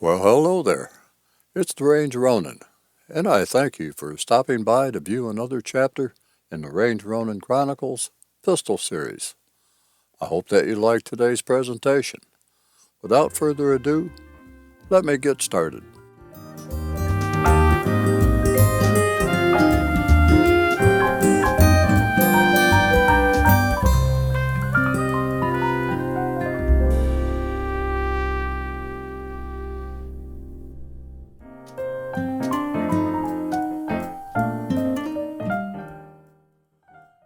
Well, hello there. It's the Range Ronin, and I thank you for stopping by to view another chapter in the Range Ronin Chronicles Pistol Series. I hope that you liked today's presentation. Without further ado, let me get started.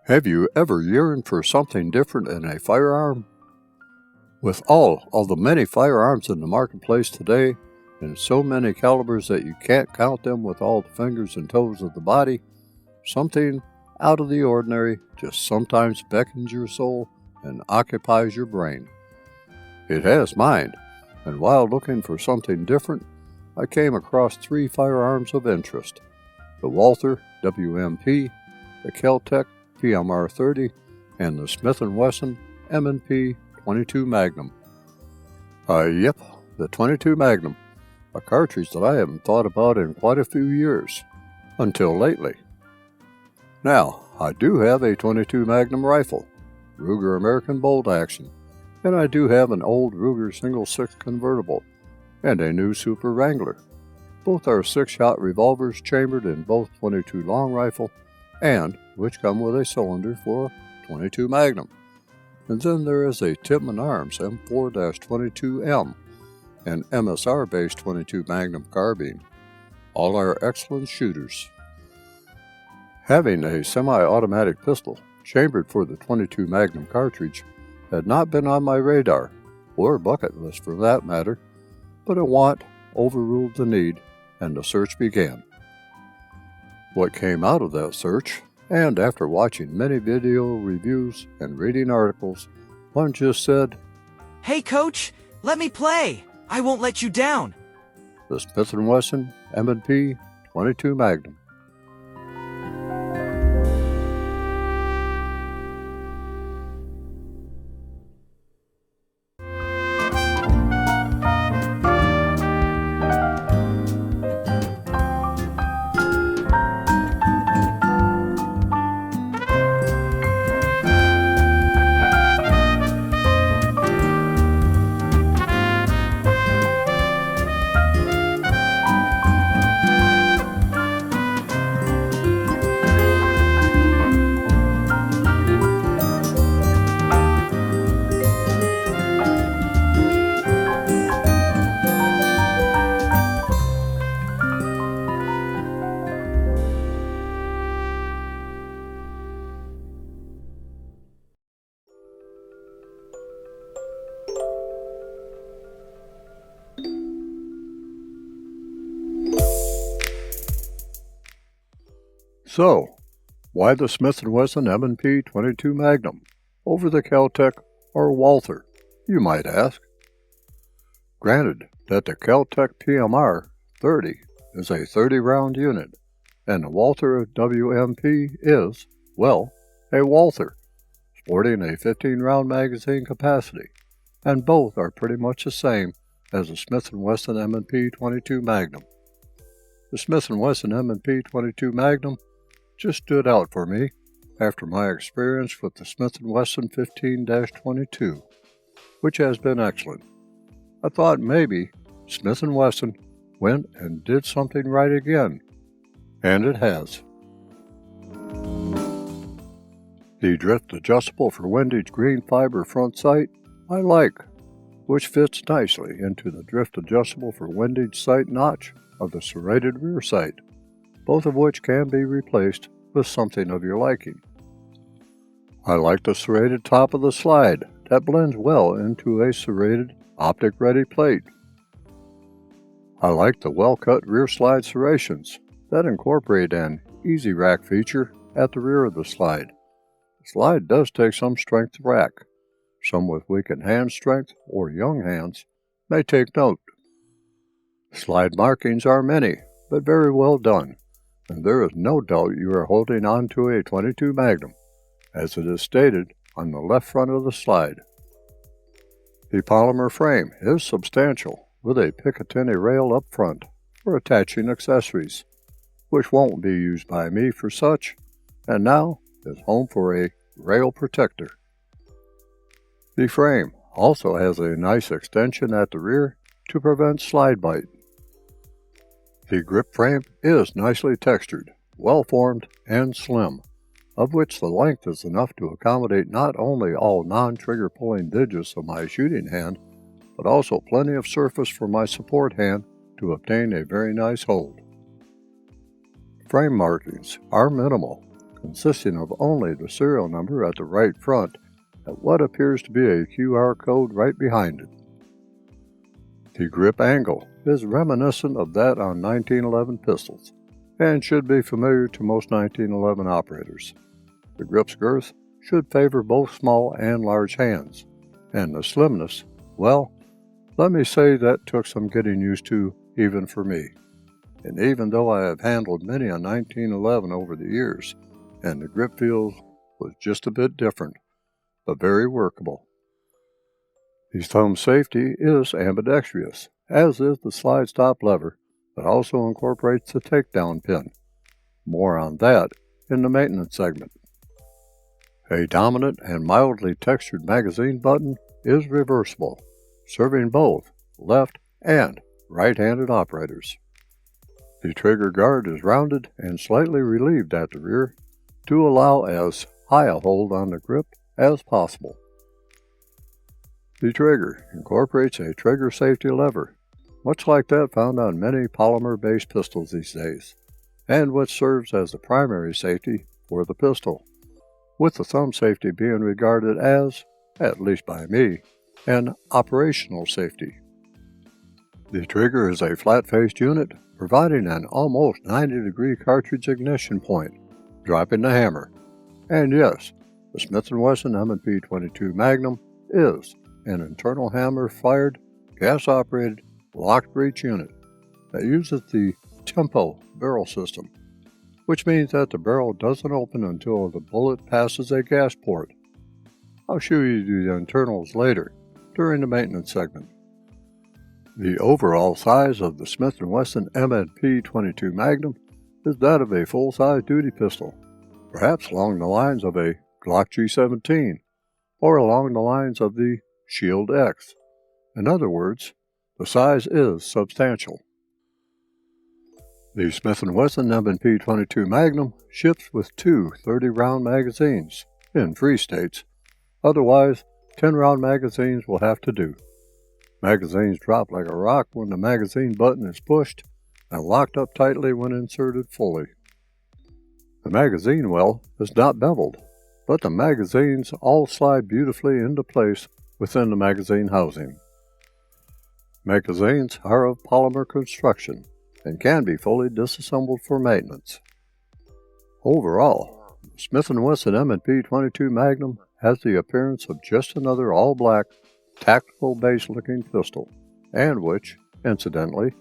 Have you ever yearned for something different in a firearm? With all of the many firearms in the marketplace today, and so many calibers that you can't count them with all the fingers and toes of the body, something out of the ordinary just sometimes beckons your soul and occupies your brain. It has mine, and while looking for something different, I came across three firearms of interest: the Walther WMP, the Kel-Tec PMR-30, and the Smith & Wesson M&P 22 Magnum. Yep, the 22 Magnum, a cartridge that I haven't thought about in quite a few years, until lately. Now, I do have a 22 Magnum rifle, Ruger American bolt action, and I do have an old Ruger single-six convertible, and a new Super Wrangler. Both are 6-shot revolvers chambered in both 22 long rifle, and which come with a cylinder for 22 Magnum. And then there is a Tippmann Arms M4-22M, an MSR-based 22 Magnum carbine. All are excellent shooters. Having a semi-automatic pistol chambered for the 22 Magnum cartridge had not been on my radar, or bucket list for that matter, but a want overruled the need, and the search began. What came out of that search, and after watching many video reviews and reading articles, one just said, "Hey coach, let me play! I won't let you down!" The Smith & Wesson M&P 22 Magnum. So, why the Smith & Wesson M&P 22 Magnum over the Kel-Tec or Walther, you might ask? Granted that the Kel-Tec PMR-30 is a 30-round unit, and the Walther WMP is, well, a Walther, sporting a 15-round magazine capacity, and both are pretty much the same as the Smith & Wesson M&P 22 Magnum. The Smith & Wesson M&P 22 Magnum just stood out for me after my experience with the Smith & Wesson 15-22, which has been excellent. I thought maybe Smith & Wesson went and did something right again, and it has. The drift adjustable for windage green fiber front sight I like, which fits nicely into the drift adjustable for windage sight notch of the serrated rear sight, both of which can be replaced with something of your liking. I like the serrated top of the slide that blends well into a serrated optic-ready plate. I like the well-cut rear slide serrations that incorporate an easy rack feature at the rear of the slide. The slide does take some strength to rack. Some with weakened hand strength or young hands may take note. Slide markings are many, but very well done, and there is no doubt you are holding on to a 22 Magnum, as it is stated on the left front of the slide. The polymer frame is substantial, with a Picatinny rail up front for attaching accessories, which won't be used by me for such, and now is home for a rail protector. The frame also has a nice extension at the rear to prevent slide bite. The grip frame is nicely textured, well-formed, and slim, of which the length is enough to accommodate not only all non-trigger pulling digits of my shooting hand, but also plenty of surface for my support hand to obtain a very nice hold. Frame markings are minimal, consisting of only the serial number at the right front and what appears to be a QR code right behind it. The grip angle is reminiscent of that on 1911 pistols and should be familiar to most 1911 operators. The grip's girth should favor both small and large hands, and the slimness, well, let me say that took some getting used to even for me. And even though I have handled many a 1911 over the years, and the grip feel was just a bit different, but very workable. The thumb safety is ambidextrous, as is the slide stop lever that also incorporates the takedown pin. More on that in the maintenance segment. A dominant and mildly textured magazine button is reversible, serving both left and right-handed operators. The trigger guard is rounded and slightly relieved at the rear to allow as high a hold on the grip as possible. The trigger incorporates a trigger safety lever, much like that found on many polymer-based pistols these days, and which serves as the primary safety for the pistol, with the thumb safety being regarded as, at least by me, an operational safety. The trigger is a flat-faced unit, providing an almost 90-degree cartridge ignition point, dropping the hammer. And yes, the Smith & Wesson M&P 22 Magnum is an internal hammer-fired, gas-operated, locked-breech unit that uses the tempo barrel system, which means that the barrel doesn't open until the bullet passes a gas port. I'll show you the internals later, during the maintenance segment. The overall size of the Smith & Wesson M&P 22 Magnum is that of a full-size duty pistol, perhaps along the lines of a Glock G17, or along the lines of the Shield X. In other words, the size is substantial. The Smith & Wesson M&P 22 Magnum ships with two 30-round magazines, in free states. Otherwise, 10-round magazines will have to do. Magazines drop like a rock when the magazine button is pushed and locked up tightly when inserted fully. The magazine well is not beveled, but the magazines all slide beautifully into place within the magazine housing. Magazines are of polymer construction and can be fully disassembled for maintenance. Overall, the Smith & Wesson M&P 22 Magnum has the appearance of just another all-black, tactical-based looking pistol, and which, incidentally,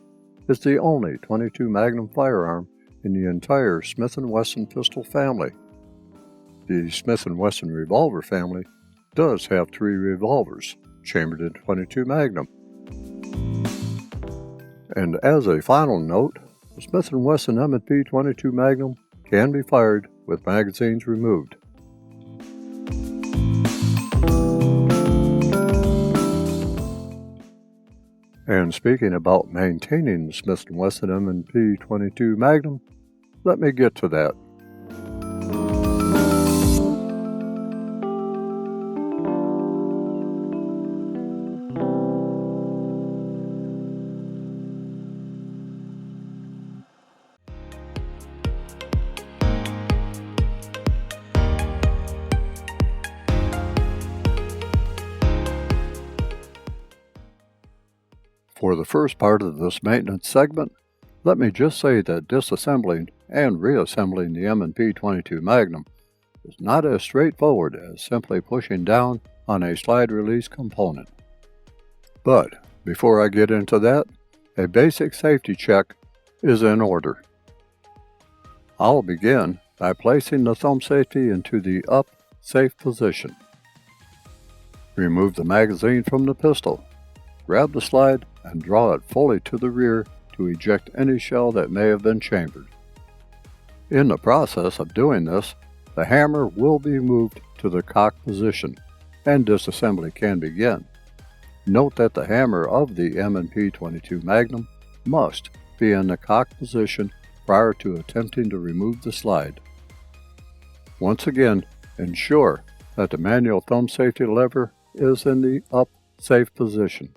is the only .22 Magnum firearm in the entire Smith & Wesson pistol family. The Smith & Wesson revolver family does have 3 revolvers, chambered in .22 Magnum. And as a final note, the Smith & Wesson M&P 22 Magnum can be fired with magazines removed. And speaking about maintaining the Smith & Wesson M&P 22 Magnum, let me get to that. For the first part of this maintenance segment, let me just say that disassembling and reassembling the M&P 22 Magnum is not as straightforward as simply pushing down on a slide release component. But before I get into that, a basic safety check is in order. I'll begin by placing the thumb safety into the up safe position. Remove the magazine from the pistol. Grab the slide and draw it fully to the rear to eject any shell that may have been chambered. In the process of doing this, the hammer will be moved to the cock position, and disassembly can begin. Note that the hammer of the M&P 22 Magnum must be in the cock position prior to attempting to remove the slide. Once again, ensure that the manual thumb safety lever is in the up safe position.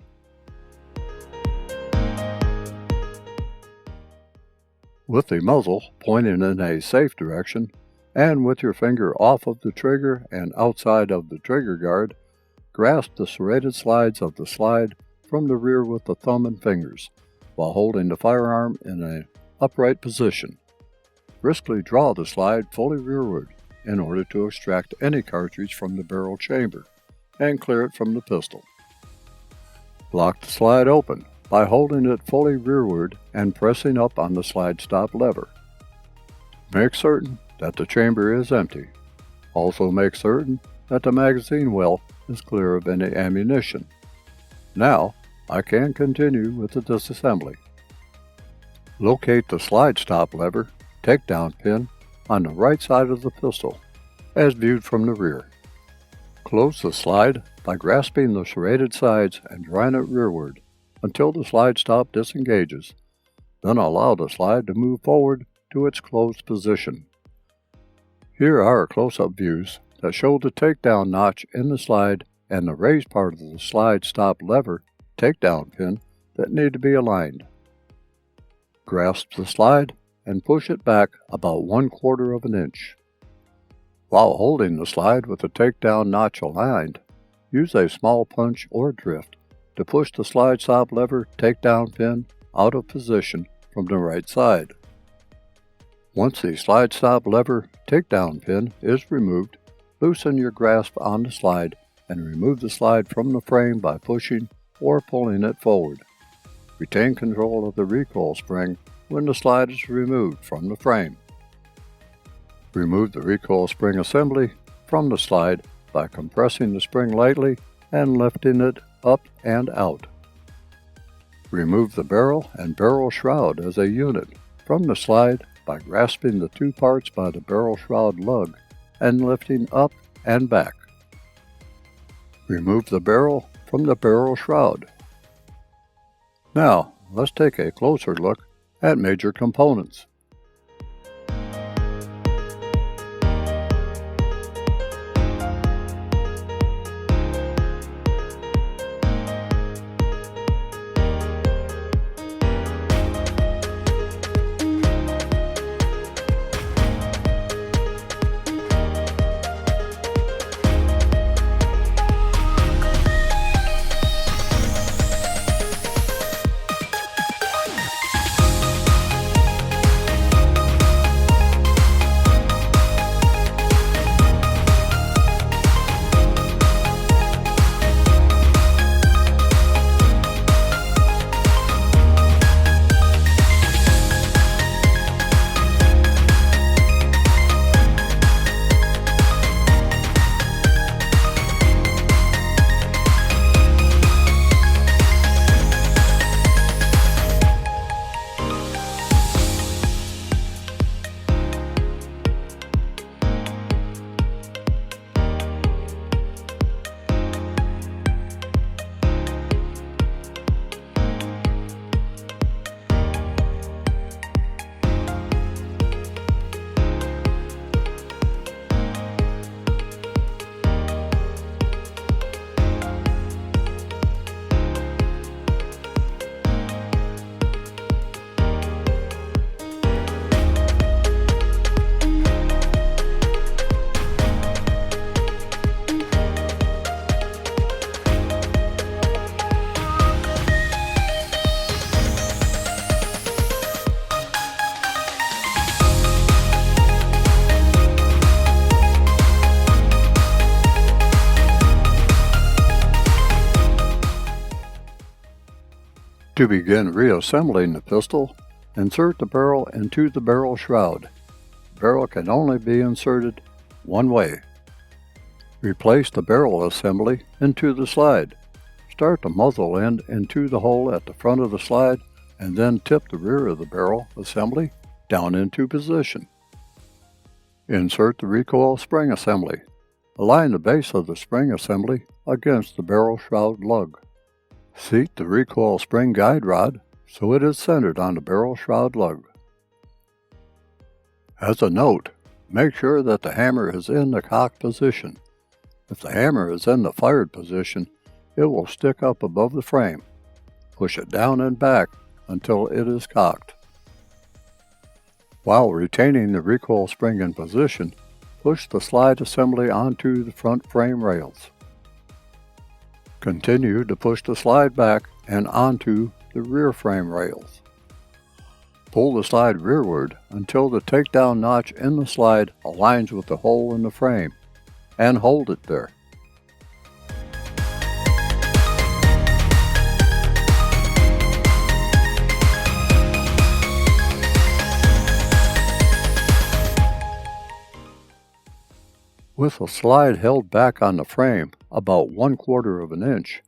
With the muzzle pointing in a safe direction, and with your finger off of the trigger and outside of the trigger guard, grasp the serrated sides of the slide from the rear with the thumb and fingers, while holding the firearm in an upright position. Briskly draw the slide fully rearward in order to extract any cartridge from the barrel chamber and clear it from the pistol. Lock the slide open by holding it fully rearward and pressing up on the slide stop lever. Make certain that the chamber is empty. Also make certain that the magazine well is clear of any ammunition. Now, I can continue with the disassembly. Locate the slide stop lever takedown pin on the right side of the pistol, as viewed from the rear. Close the slide by grasping the serrated sides and drawing it rearward until the slide stop disengages. Then allow the slide to move forward to its closed position. Here are close-up views that show the takedown notch in the slide and the raised part of the slide stop lever takedown pin that need to be aligned. Grasp the slide and push it back about 1/4 of an inch. While holding the slide with the takedown notch aligned, use a small punch or drift to push the slide stop lever takedown pin out of position from the right side. Once the slide stop lever takedown pin is removed, loosen your grasp on the slide and remove the slide from the frame by pushing or pulling it forward. Retain control of the recoil spring when the slide is removed from the frame. Remove the recoil spring assembly from the slide by compressing the spring lightly and lifting it up and out. Remove the barrel and barrel shroud as a unit from the slide by grasping the two parts by the barrel shroud lug and lifting up and back. Remove the barrel from the barrel shroud. Now, let's take a closer look at major components. To begin reassembling the pistol, insert the barrel into the barrel shroud. The barrel can only be inserted one way. Replace the barrel assembly into the slide. Start the muzzle end into the hole at the front of the slide and then tip the rear of the barrel assembly down into position. Insert the recoil spring assembly. Align the base of the spring assembly against the barrel shroud lug. Seat the recoil spring guide rod so it is centered on the barrel shroud lug. As a note, make sure that the hammer is in the cocked position. If the hammer is in the fired position, it will stick up above the frame. Push it down and back until it is cocked. While retaining the recoil spring in position, push the slide assembly onto the front frame rails. Continue to push the slide back and onto the rear frame rails. Pull the slide rearward until the takedown notch in the slide aligns with the hole in the frame, and hold it there. With the slide held back on the frame about 1/4 of an inch,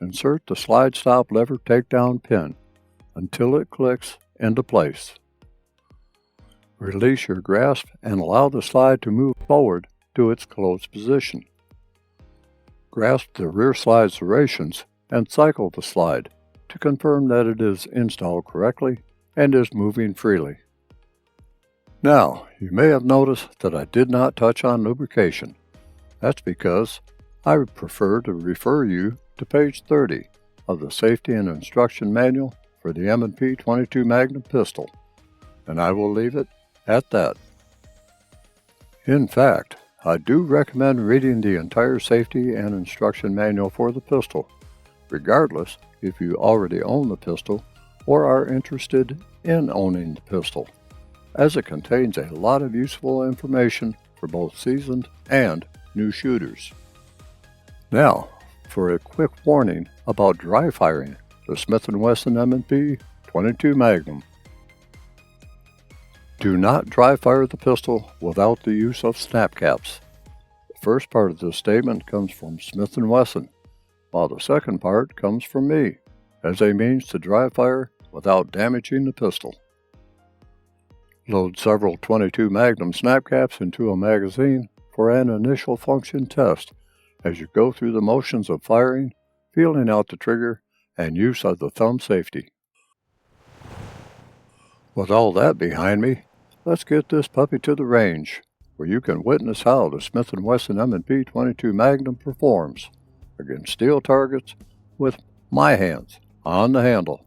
insert the slide stop lever takedown pin until it clicks into place. Release your grasp and allow the slide to move forward to its closed position. Grasp the rear slide serrations and cycle the slide to confirm that it is installed correctly and is moving freely. Now, you may have noticed that I did not touch on lubrication. That's because I would prefer to refer you to page 30 of the Safety and Instruction Manual for the M&P 22 Magnum pistol, and I will leave it at that. In fact, I do recommend reading the entire Safety and Instruction Manual for the pistol, regardless if you already own the pistol or are interested in owning the pistol, as it contains a lot of useful information for both seasoned and new shooters. Now, for a quick warning about dry firing the Smith & Wesson M&P 22 Magnum. Do not dry fire the pistol without the use of snap caps. The first part of this statement comes from Smith & Wesson, while the second part comes from me, as a means to dry fire without damaging the pistol. Load several 22 Magnum snap caps into a magazine for an initial function test as you go through the motions of firing, feeling out the trigger, and use of the thumb safety. With all that behind me, let's get this puppy to the range, where you can witness how the Smith & Wesson M&P 22 Magnum performs against steel targets with my hands on the handle.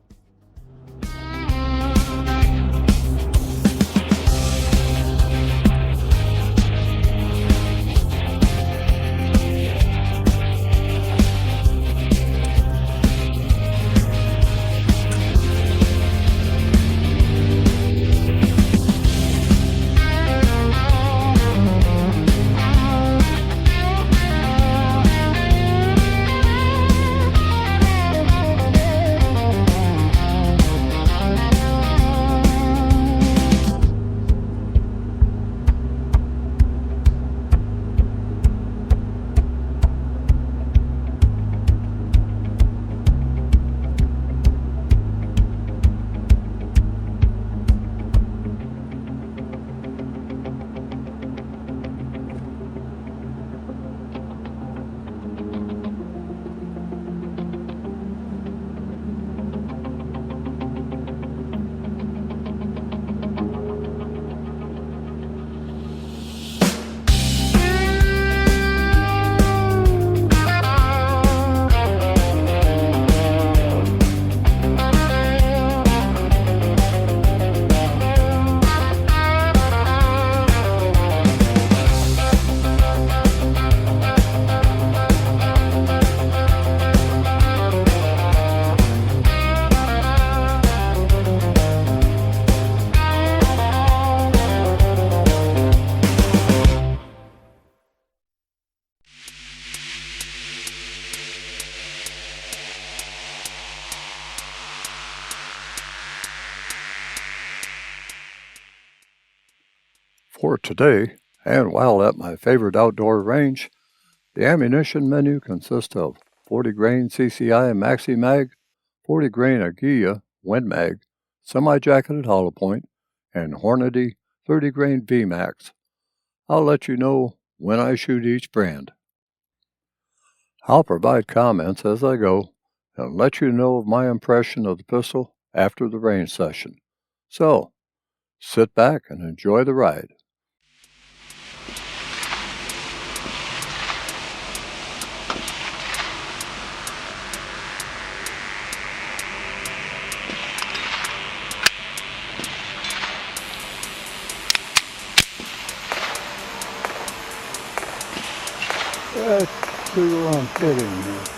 For today, and while at my favorite outdoor range, the ammunition menu consists of 40 grain CCI Maxi Mag, 40 grain Aguilla Wind Mag, semi-jacketed hollow point, and Hornady 30 grain VMAX. I'll let you know when I shoot each brand. I'll provide comments as I go and let you know of my impression of the pistol after the range session. So, sit back and enjoy the ride. That's trigger on fitting here.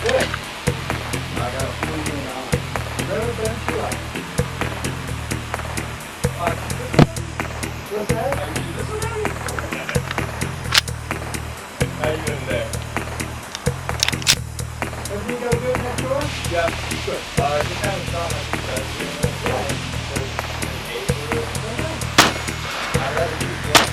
Good. I got a full in on it. Better than you like. What's that? How you doing there? Everything go good next door? Yeah, good. Just haven't thought like you said. I'd rather use one.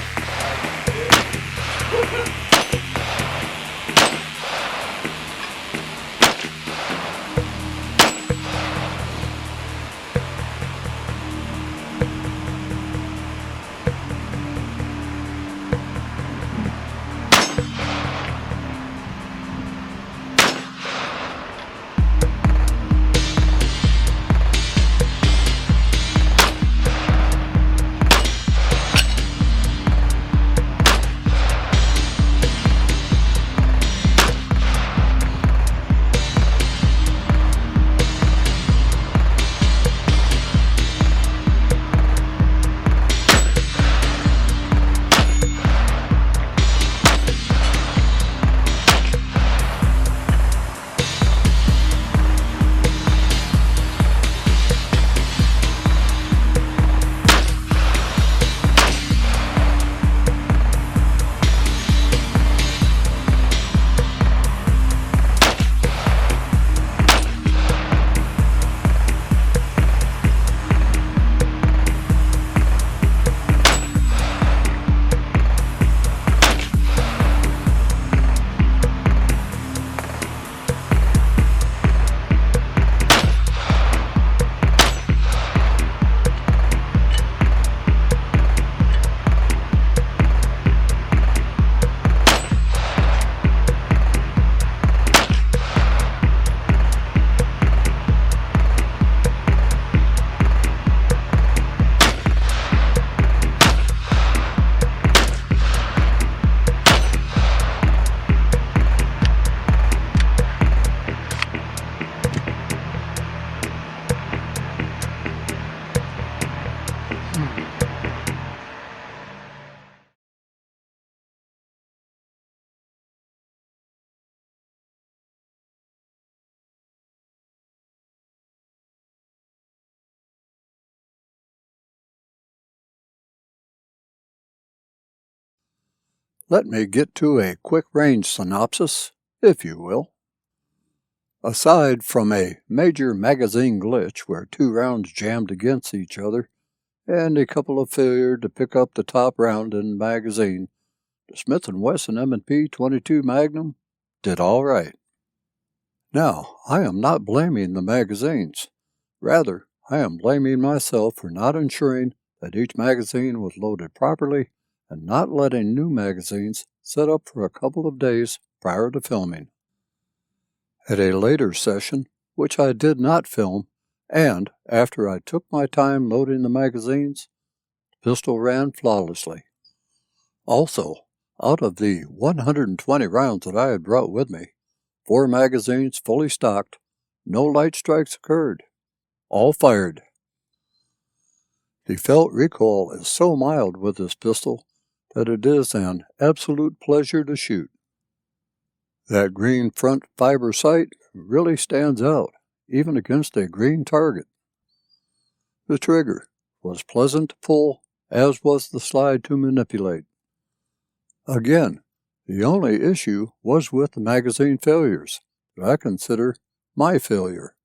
Let me get to a quick range synopsis, if you will. Aside from a major magazine glitch where 2 rounds jammed against each other and a couple of failures to pick up the top round in the magazine, the Smith & Wesson M&P 22 Magnum did all right. Now, I am not blaming the magazines. Rather, I am blaming myself for not ensuring that each magazine was loaded properly and not letting new magazines set up for a couple of days prior to filming. At a later session, which I did not film, and after I took my time loading the magazines, the pistol ran flawlessly. Also, out of the 120 rounds that I had brought with me, 4 magazines fully stocked, no light strikes occurred. All fired. The felt recoil is so mild with this pistol that it is an absolute pleasure to shoot. That green front fiber sight really stands out, even against a green target. The trigger was pleasant to pull, as was the slide to manipulate. Again, the only issue was with the magazine failures, that I consider my failure.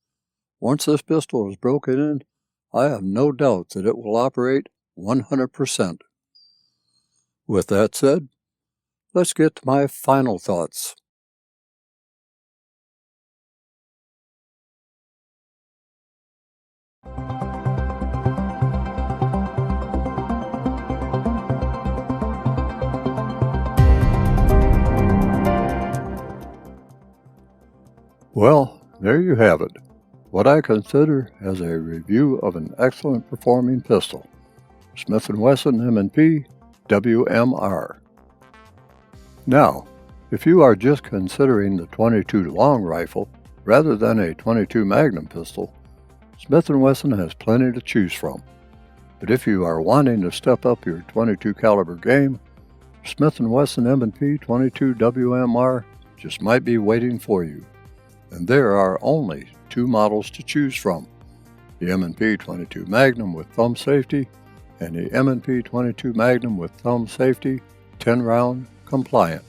Once this pistol is broken in, I have no doubt that it will operate 100%. With that said, let's get to my final thoughts. Well, there you have it. What I consider as a review of an excellent performing pistol, Smith & Wesson M&P WMR. Now, if you are just considering the 22 long rifle rather than a 22 Magnum pistol, Smith & Wesson has plenty to choose from. But if you are wanting to step up your 22 caliber game, Smith & Wesson M&P 22 WMR just might be waiting for you. and there are only two models to choose from, the M&P 22 Magnum with thumb safety and the M&P 22 Magnum with thumb safety 10-round compliant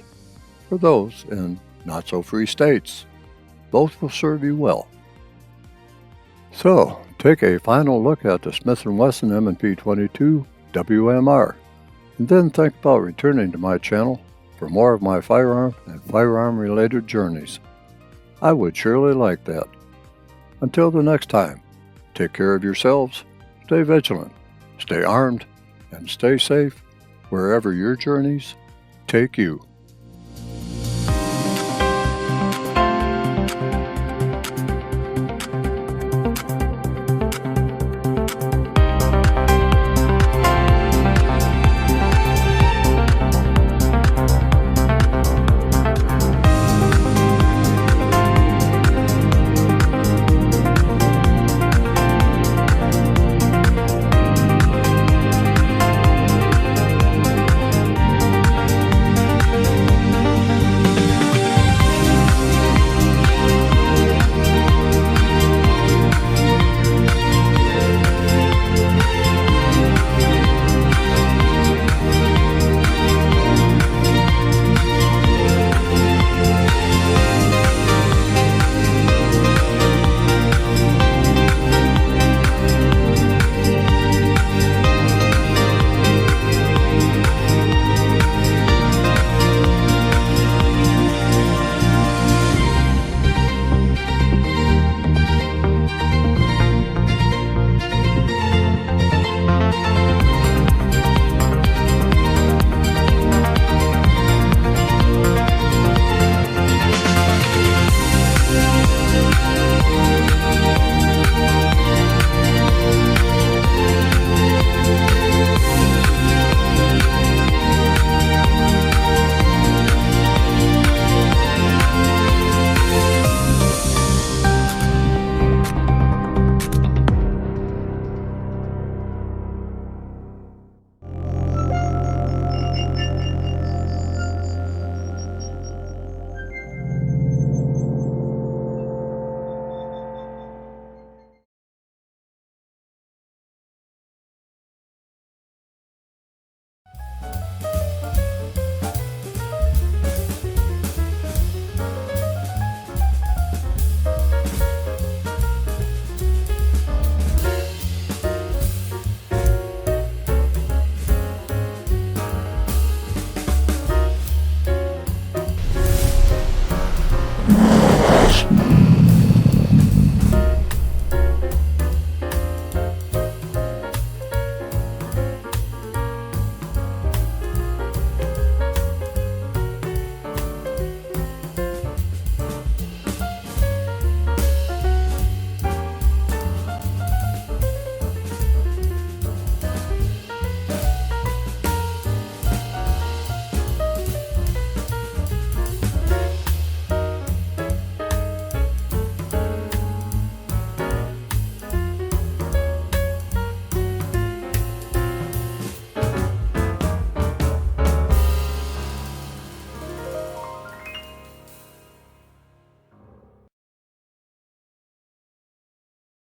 for those in not-so-free states. Both will serve you well. So, take a final look at the Smith & Wesson M&P 22 WMR, and then think about returning to my channel for more of my firearm and firearm-related journeys. I would surely like that. Until the next time, take care of yourselves, stay vigilant, stay armed, and stay safe wherever your journeys take you.